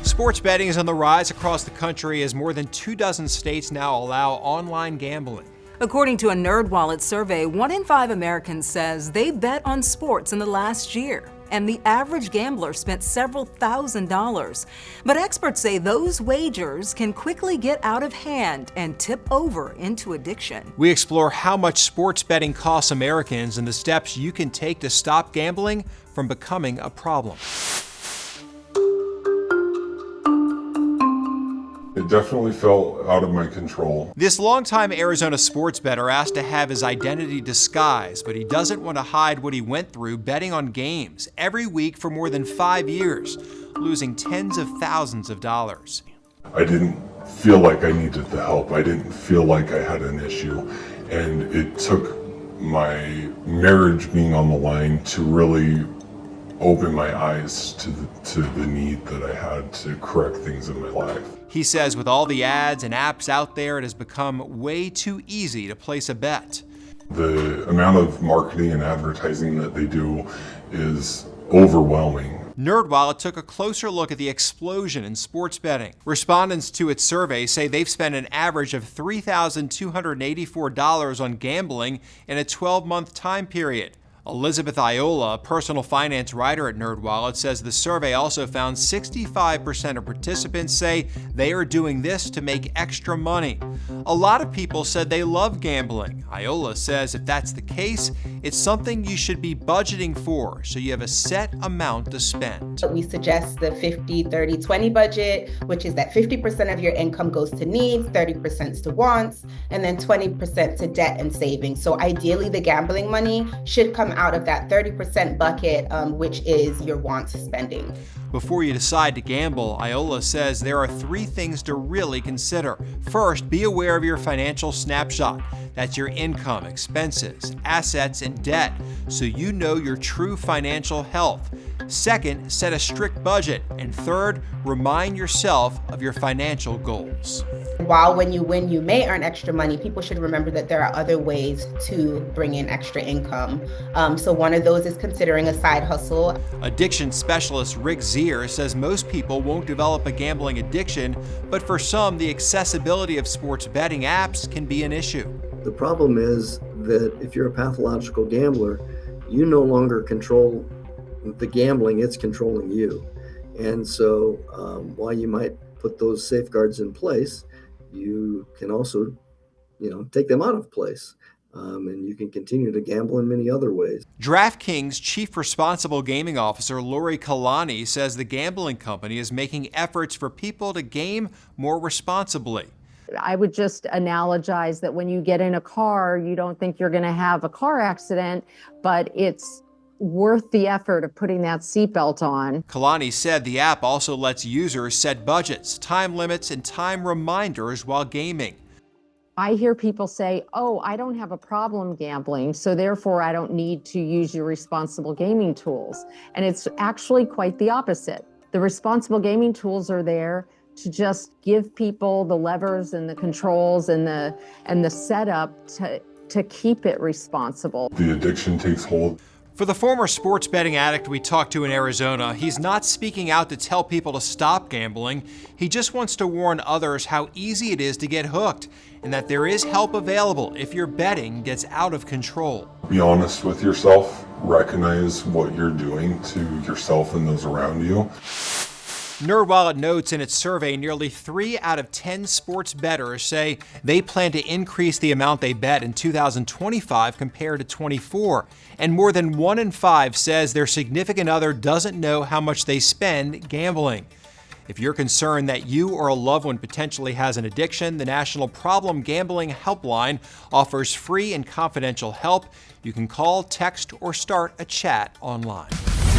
Sports betting is on the rise across the country as more than 24 states now allow online gambling. According to a NerdWallet survey, 1 in 5 Americans says they bet on sports in the last year, and the average gambler spent several $1,000s. But experts say those wagers can quickly get out of hand and tip over into addiction. We explore how much sports betting costs Americans and the steps you can take to stop gambling from becoming a problem. It definitely felt out of my control. This longtime Arizona sports bettor asked to have his identity disguised, but he doesn't want to hide what he went through betting on games every week for more than 5 years, losing tens of thousands of dollars. I didn't feel like I needed the help. I didn't feel like I had an issue. And it took my marriage being on the line to really open my eyes to the need that I had to correct things in my life. He says with all the ads and apps out there, it has become way too easy to place a bet. The amount of marketing and advertising that they do is overwhelming. NerdWallet took a closer look at the explosion in sports betting. Respondents to its survey say they've spent an average of $3,284 on gambling in a 12-month time period. Elizabeth Iola, a personal finance writer at NerdWallet, says the survey also found 65% of participants say they are doing this to make extra money. A lot of people said they love gambling. Iola says if that's the case, it's something you should be budgeting for, so you have a set amount to spend. We suggest the 50-30-20 budget, which is that 50% of your income goes to needs, 30% to wants, and then 20% to debt and savings. So ideally, the gambling money should come out of that 30% bucket, which is your wants spending. Before you decide to gamble, Iola says there are 3 things to really consider. First, be aware of your financial snapshot. That's your income, expenses, assets, and debt, so you know your true financial health. Second, set a strict budget. And third, remind yourself of your financial goals. While when you win, you may earn extra money, people should remember that there are other ways to bring in extra income. So one of those is considering a side hustle. Addiction specialist Rick Zier says most people won't develop a gambling addiction, but for some, the accessibility of sports betting apps can be an issue. The problem is that if you're a pathological gambler, you no longer control the gambling, it's controlling you. And so while you might put those safeguards in place, you can also, take them out of place. And you can continue to gamble in many other ways. DraftKings Chief Responsible Gaming Officer Lori Kalani says the gambling company is making efforts for people to game more responsibly. I would just analogize that when you get in a car, you don't think you're going to have a car accident, but it's worth the effort of putting that seatbelt on. Kalani said the app also lets users set budgets, time limits, and time reminders while gaming. I hear people say, oh, I don't have a problem gambling, so therefore I don't need to use your responsible gaming tools. And it's actually quite the opposite. The responsible gaming tools are there to just give people the levers and the controls and the setup to keep it responsible. The addiction takes hold. For the former sports betting addict we talked to in Arizona, he's not speaking out to tell people to stop gambling. He just wants to warn others how easy it is to get hooked and that there is help available if your betting gets out of control. Be honest with yourself. Recognize what you're doing to yourself and those around you. NerdWallet notes in its survey nearly 3 out of 10 sports bettors say they plan to increase the amount they bet in 2025 compared to 24. And more than 1 in 5 says their significant other doesn't know how much they spend gambling. If you're concerned that you or a loved one potentially has an addiction, the National Problem Gambling Helpline offers free and confidential help. You can call, text, or start a chat online.